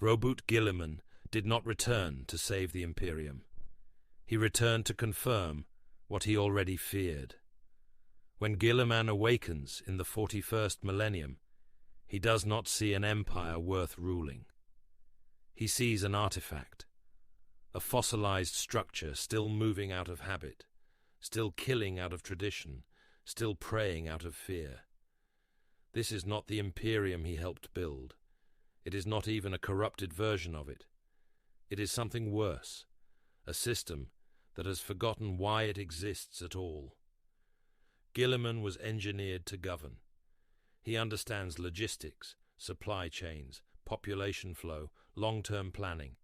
Roboute Guilliman did not return to save the Imperium. He returned to confirm what he already feared. When Guilliman awakens in the 41st millennium, he does not see an empire worth ruling. He sees an artifact, a fossilized structure still moving out of habit, still killing out of tradition, still preying out of fear. This is not the Imperium he helped build. It is not even a corrupted version of it. It is something worse, a system that has forgotten why it exists at all. Guilliman was engineered to govern. He understands logistics, supply chains, population flow, long-term planning.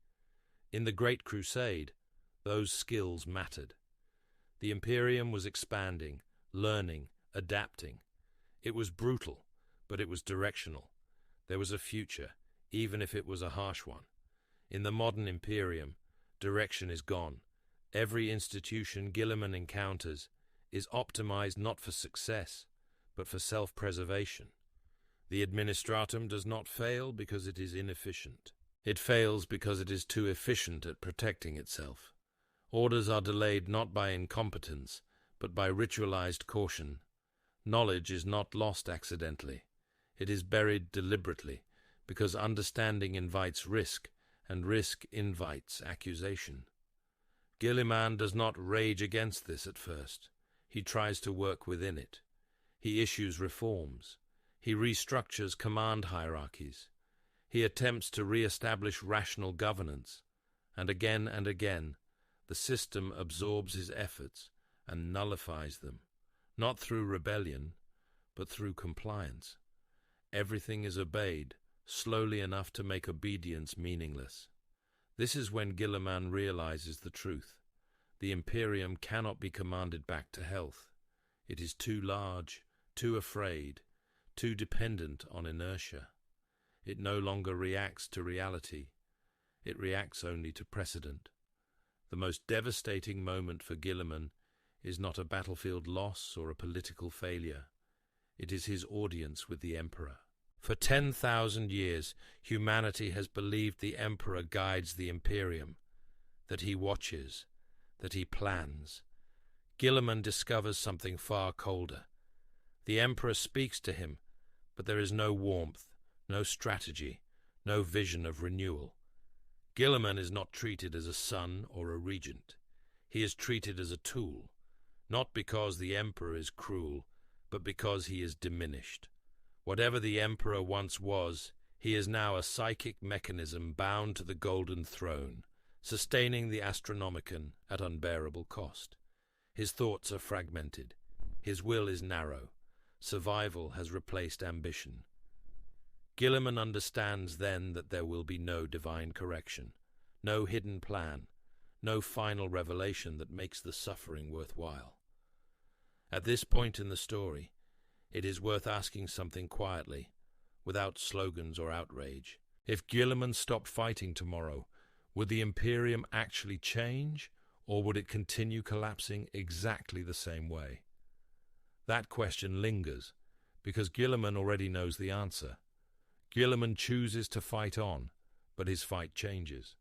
In the Great Crusade, those skills mattered. The Imperium was expanding, learning, adapting. It was brutal, but it was directional. There was a future, even if it was a harsh one. In the modern Imperium, direction is gone. Every institution Guilliman encounters is optimized not for success, but for self-preservation. The administratum does not fail because it is inefficient. It fails because it is too efficient at protecting itself. Orders are delayed not by incompetence, but by ritualized caution. Knowledge is not lost accidentally. It is buried deliberately, because understanding invites risk, and risk invites accusation. Guilliman does not rage against this at first. He tries to work within it. He issues reforms. He restructures command hierarchies. He attempts to re-establish rational governance. And again, the system absorbs his efforts and nullifies them, not through rebellion, but through compliance. Everything is obeyed, slowly enough to make obedience meaningless. This is when Guilliman realizes the truth. The Imperium cannot be commanded back to health. It is too large, too afraid, too dependent on inertia. It no longer reacts to reality. It reacts only to precedent. The most devastating moment for Guilliman is not a battlefield loss or a political failure. It is his audience with the Emperor. For 10,000 years, humanity has believed the Emperor guides the Imperium, that he watches, that he plans. Guilliman discovers something far colder. The Emperor speaks to him, but there is no warmth, no strategy, no vision of renewal. Guilliman is not treated as a son or a regent. He is treated as a tool, not because the Emperor is cruel, but because he is diminished. Whatever the Emperor once was, he is now a psychic mechanism bound to the Golden Throne, sustaining the Astronomicon at unbearable cost. His thoughts are fragmented. His will is narrow. Survival has replaced ambition. Guilliman understands then that there will be no divine correction, no hidden plan, no final revelation that makes the suffering worthwhile. At this point in the story, it is worth asking something quietly, without slogans or outrage. If Guilliman stopped fighting tomorrow, would the Imperium actually change, or would it continue collapsing exactly the same way? That question lingers, because Guilliman already knows the answer. Guilliman chooses to fight on, but his fight changes.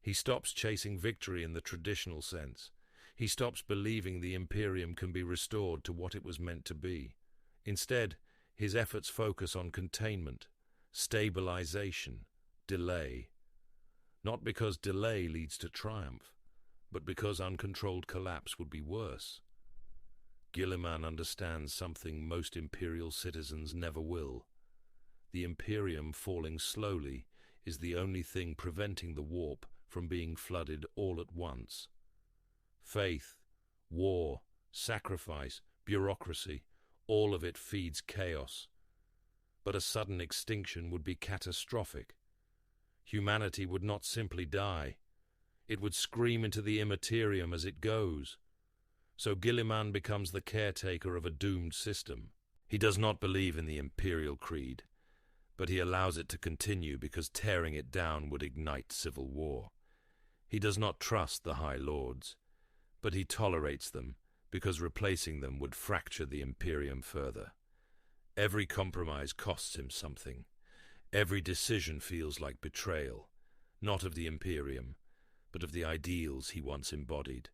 He stops chasing victory in the traditional sense. He stops believing the Imperium can be restored to what it was meant to be. Instead, his efforts focus on containment, stabilization, delay. Not because delay leads to triumph, but because uncontrolled collapse would be worse. Guilliman understands something most Imperial citizens never will. The Imperium falling slowly is the only thing preventing the warp from being flooded all at once. Faith, war, sacrifice, bureaucracy, all of it feeds chaos. But a sudden extinction would be catastrophic. Humanity would not simply die. It would scream into the immaterium as it goes. So Guilliman becomes the caretaker of a doomed system. He does not believe in the imperial creed, but he allows it to continue because tearing it down would ignite civil war. He does not trust the High Lords, but he tolerates them because replacing them would fracture the Imperium further. Every compromise costs him something. Every decision feels like betrayal, not of the Imperium, but of the ideals he once embodied.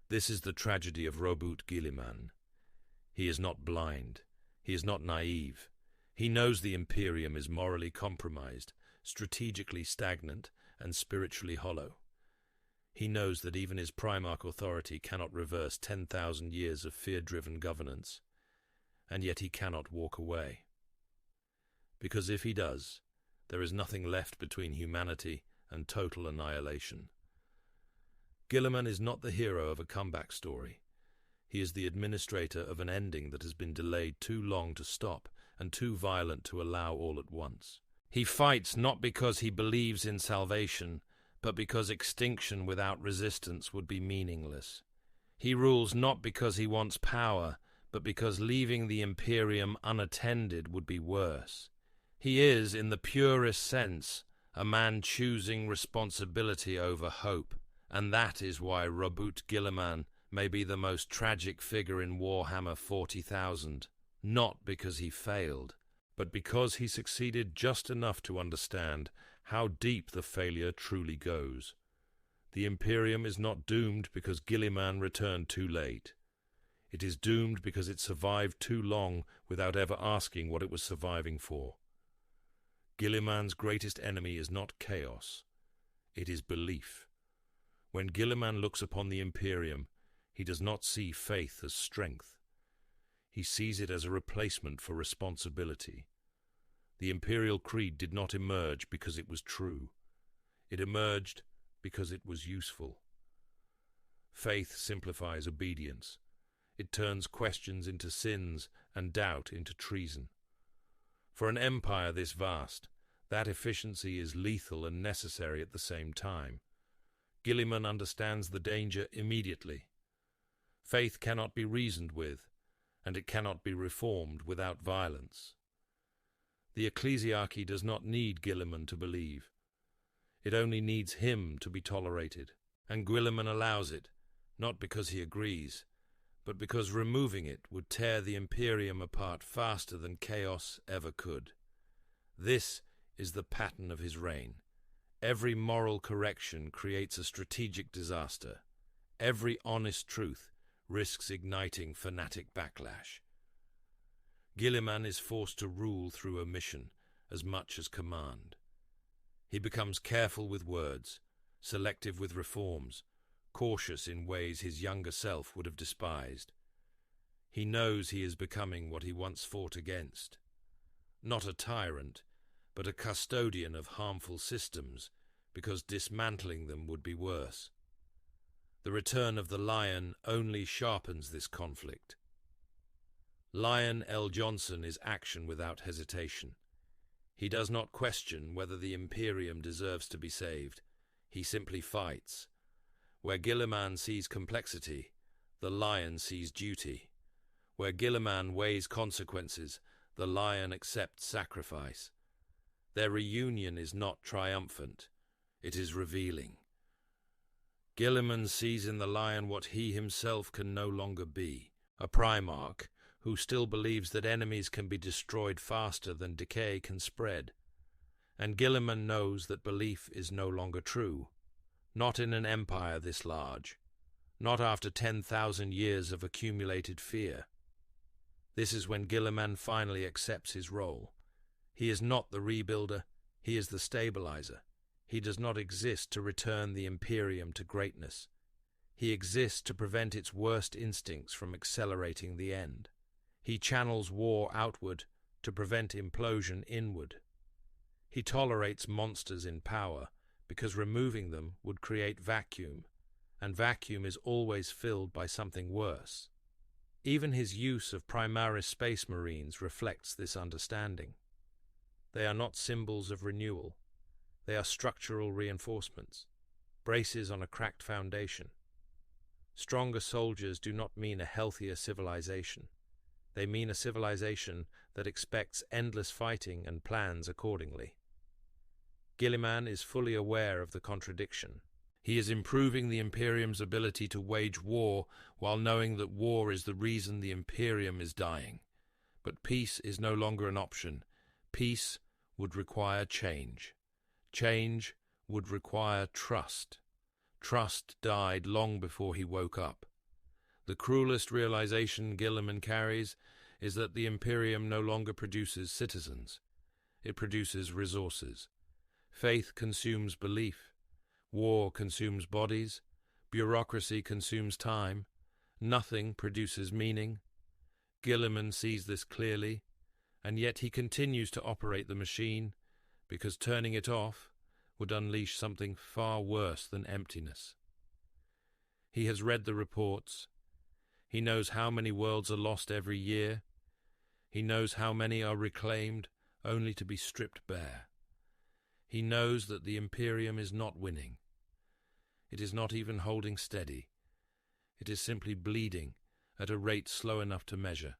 This is the tragedy of Roboute Guilliman. He is not blind. He is not naive. He knows the Imperium is morally compromised, strategically stagnant, and spiritually hollow. He knows that even his Primarch authority cannot reverse 10,000 years of fear-driven governance, and yet he cannot walk away. Because if he does, there is nothing left between humanity and total annihilation. Guilliman is not the hero of a comeback story. He is the administrator of an ending that has been delayed too long to stop and too violent to allow all at once. He fights not because he believes in salvation, but because extinction without resistance would be meaningless. He rules not because he wants power, but because leaving the Imperium unattended would be worse. He is, in the purest sense, a man choosing responsibility over hope, and that is why Roboute Guilliman may be the most tragic figure in Warhammer 40,000, not because he failed, but because he succeeded just enough to understand how deep the failure truly goes. The Imperium is not doomed because Guilliman returned too late. It is doomed because it survived too long without ever asking what it was surviving for. Guilliman's greatest enemy is not chaos. It is belief. When Guilliman looks upon the Imperium, he does not see faith as strength. He sees it as a replacement for responsibility. The Imperial Creed did not emerge because it was true. It emerged because it was useful. Faith simplifies obedience. It turns questions into sins and doubt into treason. For an empire this vast, that efficiency is lethal and necessary at the same time. Guilliman understands the danger immediately. Faith cannot be reasoned with, and it cannot be reformed without violence. The ecclesiarchy does not need Guilliman to believe. It only needs him to be tolerated, and Guilliman allows it, not because he agrees, but because removing it would tear the Imperium apart faster than chaos ever could. This is the pattern of his reign. Every moral correction creates a strategic disaster. Every honest truth risks igniting fanatic backlash. Guilliman is forced to rule through omission as much as command. He becomes careful with words, selective with reforms, cautious in ways his younger self would have despised. He knows he is becoming what he once fought against. Not a tyrant, but a custodian of harmful systems, because dismantling them would be worse. The return of the Lion only sharpens this conflict. Lion L. Johnson is action without hesitation. He does not question whether the Imperium deserves to be saved. He simply fights. Where Guilliman sees complexity, the Lion sees duty. Where Guilliman weighs consequences, the Lion accepts sacrifice. Their reunion is not triumphant. It is revealing. Guilliman sees in the Lion what he himself can no longer be, a Primarch who still believes that enemies can be destroyed faster than decay can spread. And Guilliman knows that belief is no longer true, not in an empire this large, not after 10,000 years of accumulated fear. This is when Guilliman finally accepts his role. He is not the rebuilder, he is the stabilizer. He does not exist to return the Imperium to greatness. He exists to prevent its worst instincts from accelerating the end. He channels war outward to prevent implosion inward. He tolerates monsters in power because removing them would create vacuum, and vacuum is always filled by something worse. Even his use of Primaris Space Marines reflects this understanding. They are not symbols of renewal. They are structural reinforcements, braces on a cracked foundation. Stronger soldiers do not mean a healthier civilization. They mean a civilization that expects endless fighting and plans accordingly. Guilliman is fully aware of the contradiction. He is improving the Imperium's ability to wage war while knowing that war is the reason the Imperium is dying. But peace is no longer an option. Peace, would require change. Change would require trust. Trust died long before he woke up. The cruelest realization Guilliman carries is that the Imperium no longer produces citizens. It produces resources. Faith consumes belief. War consumes bodies. Bureaucracy consumes time. Nothing produces meaning. Guilliman sees this clearly, and yet he continues to operate the machine, because turning it off would unleash something far worse than emptiness. He has read the reports. He knows how many worlds are lost every year. He knows how many are reclaimed only to be stripped bare. He knows that the Imperium is not winning. It is not even holding steady. It is simply bleeding at a rate slow enough to measure.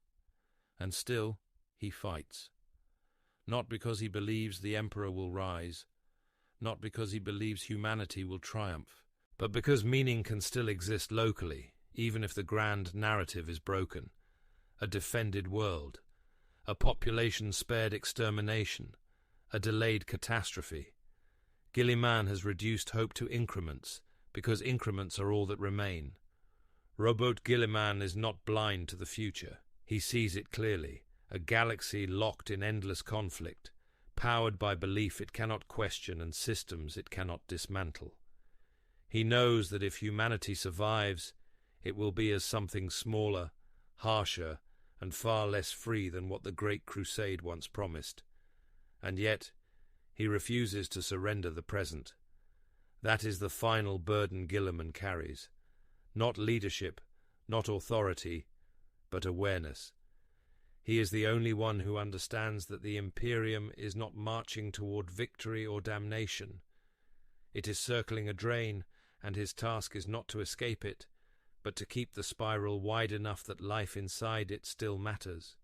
And still, he fights. Not because he believes the Emperor will rise, not because he believes humanity will triumph, but because meaning can still exist locally, even if the grand narrative is broken. A defended world, a population spared extermination, a delayed catastrophe. Guilliman has reduced hope to increments, because increments are all that remain. Roboute Guilliman is not blind to the future. He sees it clearly, a galaxy locked in endless conflict, powered by belief it cannot question and systems it cannot dismantle. He knows that if humanity survives, it will be as something smaller, harsher, and far less free than what the Great Crusade once promised. And yet, he refuses to surrender the present. That is the final burden Guilliman carries. Not leadership, not authority, but awareness. He is the only one who understands that the Imperium is not marching toward victory or damnation. It is circling a drain, and his task is not to escape it, but to keep the spiral wide enough that life inside it still matters.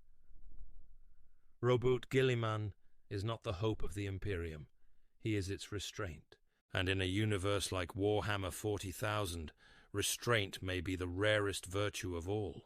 Roboute Guilliman is not the hope of the Imperium. He is its restraint. And in a universe like Warhammer 40,000, restraint may be the rarest virtue of all.